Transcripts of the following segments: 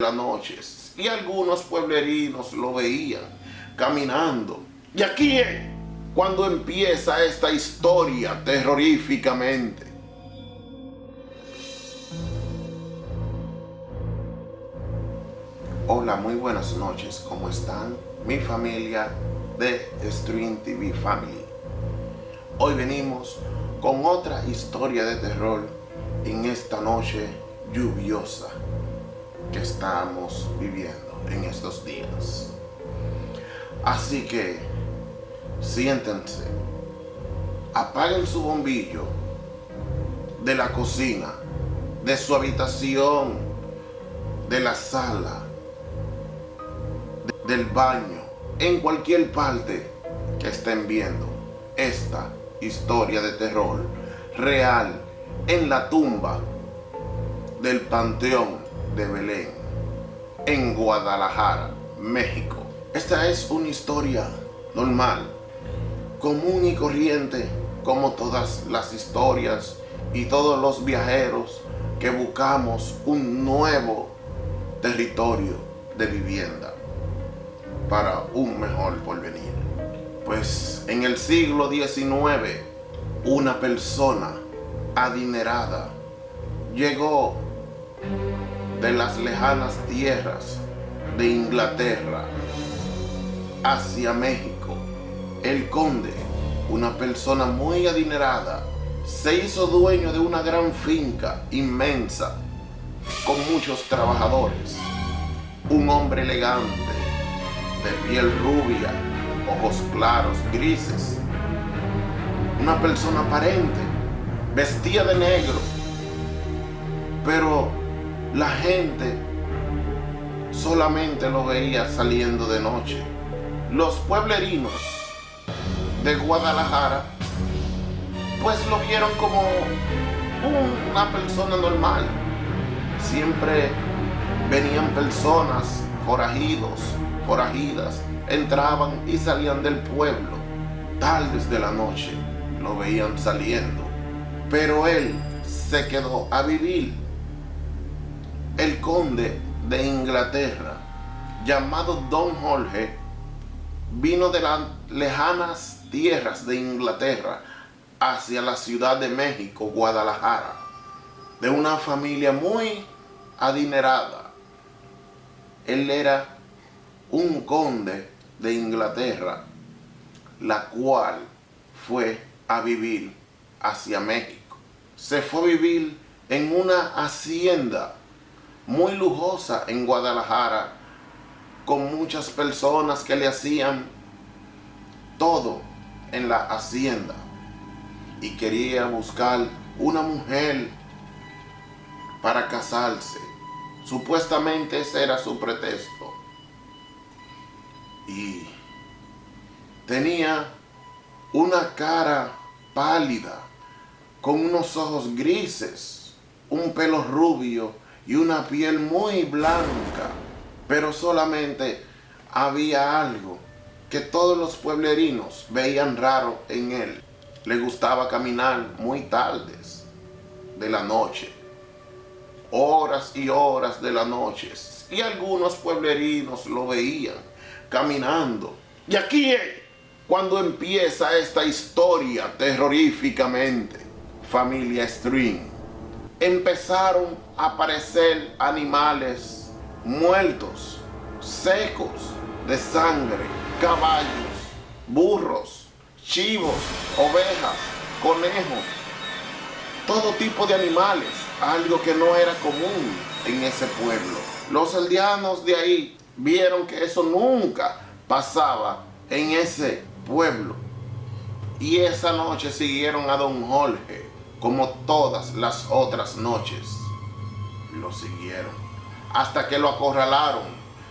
las noches y algunos pueblerinos lo veían caminando. Y aquí es cuando empieza esta historia terroríficamente. Hola, muy buenas noches, ¿cómo están? Mi familia de Stream TV Family. Hoy venimos con otra historia de terror en esta noche lluviosa que estamos viviendo en estos días. Así que siéntense, apaguen su bombillo de la cocina, de su habitación, de la sala, del baño, en cualquier parte que estén viendo esta historia de terror real en la tumba del Panteón de Belén, en Guadalajara, México. Esta es una historia normal, común y corriente, como todas las historias y todos los viajeros que buscamos un nuevo territorio de vivienda para un mejor porvenir. Pues en el siglo XIX, una persona adinerada llegó de las lejanas tierras de Inglaterra hacia México. El conde, una persona muy adinerada, se hizo dueño de una gran finca inmensa con muchos trabajadores. Un hombre elegante, de piel rubia, ojos claros, grises, una persona aparente, vestía de negro, pero la gente solamente lo veía saliendo de noche. Los pueblerinos de Guadalajara pues lo vieron como una persona normal. Siempre venían personas, forajidos, forajidas, entraban y salían del pueblo. Tardes de la noche lo veían saliendo, pero él se quedó a vivir. El conde de Inglaterra, llamado Don Jorge, vino de las lejanas tierras de Inglaterra hacia la Ciudad de México, Guadalajara, de una familia muy adinerada. Él era un conde de Inglaterra, la cual fue a vivir hacia México. Se fue a vivir en una hacienda muy lujosa en Guadalajara, con muchas personas que le hacían todo en la hacienda, y quería buscar una mujer para casarse. Supuestamente ese era su pretexto. Y tenía una cara pálida, con unos ojos grises, un pelo rubio y una piel muy blanca. Pero solamente había algo que todos los pueblerinos veían raro en él. Le gustaba caminar muy tardes de la noche, horas y horas de la noche, y algunos pueblerinos lo veían caminando. Y aquí es cuando empieza esta historia terroríficamente, familia Stream. Empezaron a aparecer animales muertos, secos de sangre, caballos, burros, chivos, ovejas, conejos, todo tipo de animales, algo que no era común en ese pueblo. Los aldeanos de ahí vieron que eso nunca pasaba en ese pueblo, y esa noche siguieron a Don Jorge como todas las otras noches. Lo siguieron hasta que lo acorralaron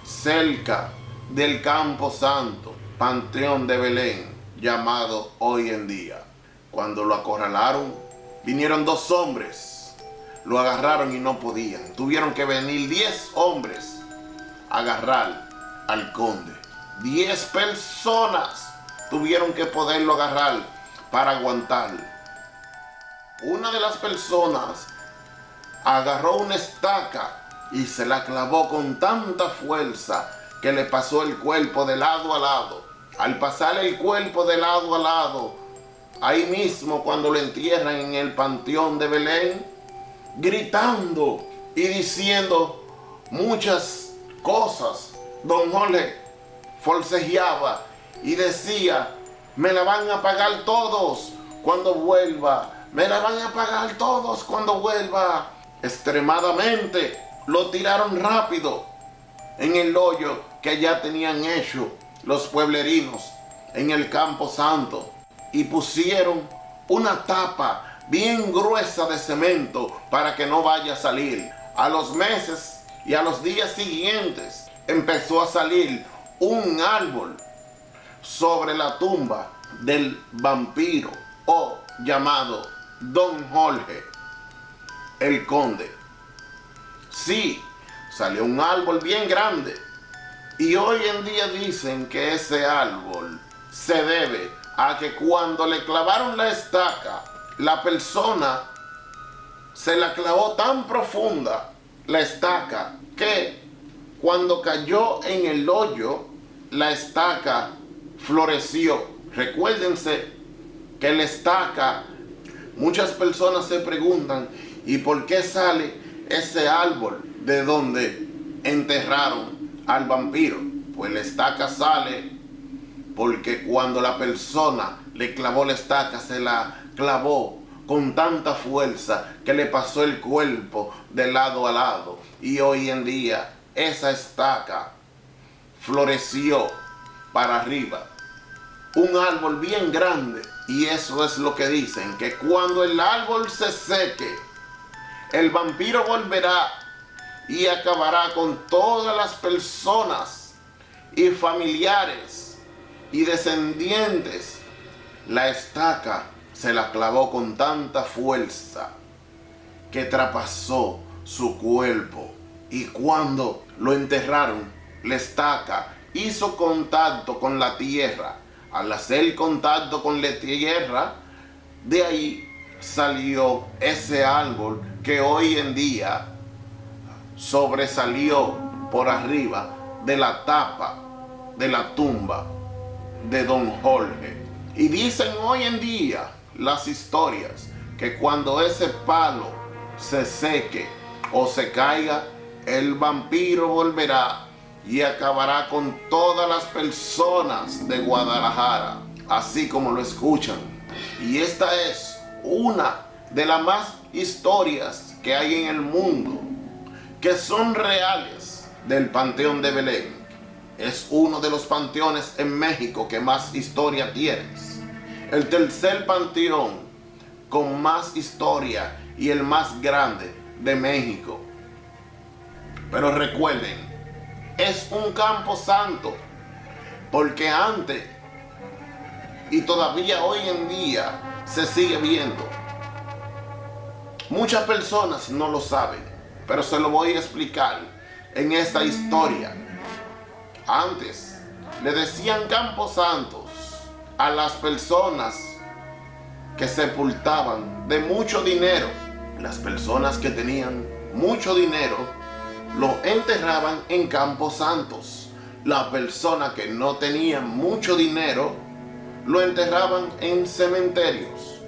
cerca del Campo Santo, Panteón de Belén, llamado hoy en día. Cuando lo acorralaron, vinieron dos hombres, lo agarraron y no podían. Tuvieron que venir 10 hombres a agarrar al conde. 10 personas tuvieron que poderlo agarrar para aguantarlo. Una de las personas agarró una estaca y se la clavó con tanta fuerza que le pasó el cuerpo de lado a lado. Al pasar el cuerpo de lado a lado, ahí mismo cuando lo entierran en el panteón de Belén, gritando y diciendo muchas cosas, don Jorge forcejeaba y decía: me la van a pagar todos cuando vuelva, me la van a pagar todos cuando vuelva. Extremadamente lo tiraron rápido en el hoyo que ya tenían hecho los pueblerinos en el Campo Santo y pusieron una tapa bien gruesa de cemento para que no vaya a salir. A los meses y a los días siguientes empezó a salir un árbol sobre la tumba del vampiro o llamado Don Jorge el Conde. Sí, salió un árbol bien grande y hoy en día dicen que ese árbol se debe a que cuando le clavaron la estaca, la persona se la clavó tan profunda la estaca que cuando cayó en el hoyo, la estaca floreció. Recuérdense que la estaca, muchas personas se preguntan, ¿y por qué sale ese árbol de donde enterraron al vampiro? Pues la estaca sale porque cuando la persona le clavó la estaca, se la clavó con tanta fuerza que le pasó el cuerpo de lado a lado. Y hoy en día esa estaca floreció para arriba. Un árbol bien grande. Y eso es lo que dicen, que cuando el árbol se seque, el vampiro volverá y acabará con todas las personas y familiares y descendientes. La estaca se la clavó con tanta fuerza que traspasó su cuerpo. Y cuando lo enterraron, la estaca hizo contacto con la tierra. Al hacer contacto con la tierra, de ahí salió ese árbol que hoy en día sobresalió por arriba de la tapa de la tumba de Don Jorge. Y dicen hoy en día las historias que cuando ese palo se seque o se caiga, el vampiro volverá y acabará con todas las personas de Guadalajara, así como lo escuchan. Y esta es una de las más historias que hay en el mundo, que son reales, del Panteón de Belén. Es uno de los panteones en México que más historia tiene. El tercer panteón con más historia y el más grande de México. Pero recuerden, es un campo santo, porque antes y todavía hoy en día se sigue viendo. Muchas personas no lo saben, pero se lo voy a explicar en esta historia. Antes le decían campos santos a las personas que sepultaban de mucho dinero. Las personas que tenían mucho dinero lo enterraban en campos santos. La persona que no tenía mucho dinero lo enterraban en cementerios.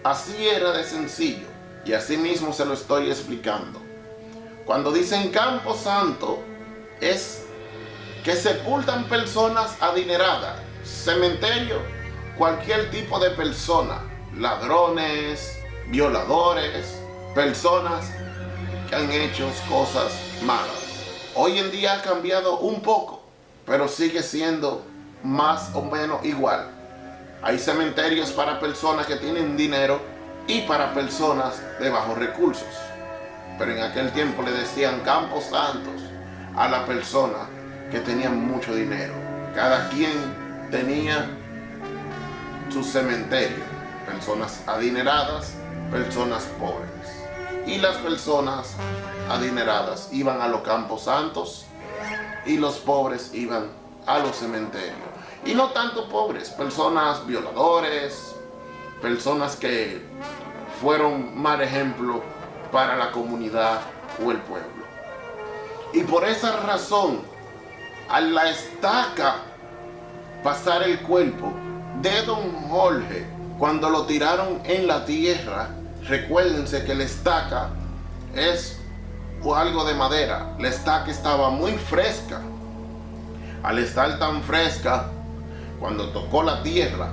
Así era de sencillo, y así mismo se lo estoy explicando. Cuando dicen campo santo, es que sepultan personas adineradas. Cementerio, cualquier tipo de persona, ladrones, violadores, personas que han hecho cosas malas. Hoy en día ha cambiado un poco, pero sigue siendo más o menos igual. Hay cementerios para personas que tienen dinero y para personas de bajos recursos. Pero en aquel tiempo le decían campos santos a la persona que tenía mucho dinero. Cada quien tenía su cementerio. Personas adineradas, personas pobres. Y las personas adineradas iban a los campos santos y los pobres iban a los cementerios. Y no tanto pobres, personas violadores, personas que fueron mal ejemplo para la comunidad o el pueblo. Y por esa razón, a la estaca pasar el cuerpo de don Jorge, cuando lo tiraron en la tierra, recuérdense que la estaca es algo de madera. La estaca estaba muy fresca. Al estar tan fresca, cuando tocó la tierra,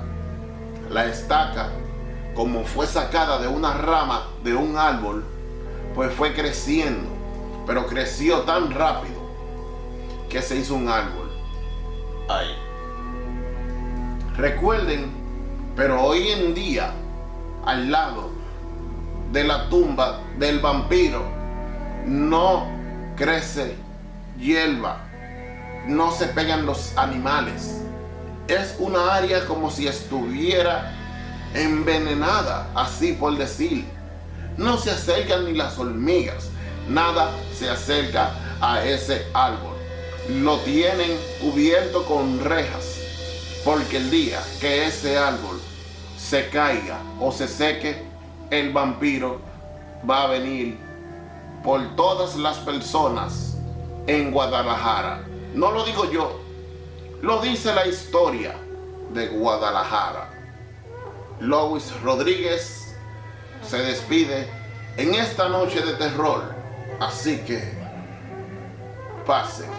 la estaca, como fue sacada de una rama de un árbol, pues fue creciendo, pero creció tan rápido que se hizo un árbol. Ay. Recuerden, pero hoy en día, al lado de la tumba del vampiro, no crece hierba, no se pegan los animales. Es una área como si estuviera envenenada, así por decir. No se acercan ni las hormigas, nada se acerca a ese árbol. Lo tienen cubierto con rejas, porque el día que ese árbol se caiga o se seque, el vampiro va a venir por todas las personas en Guadalajara. No lo digo yo, lo dice la historia de Guadalajara. Louis Rodríguez se despide en esta noche de terror. Así que pasen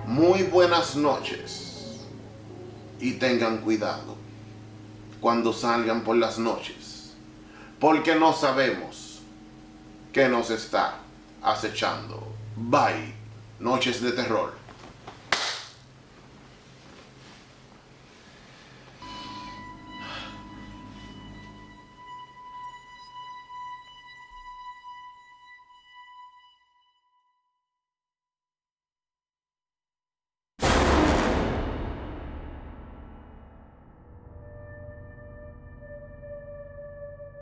muy buenas noches y tengan cuidado cuando salgan por las noches, porque no sabemos qué nos está acechando. Bye, noches de terror.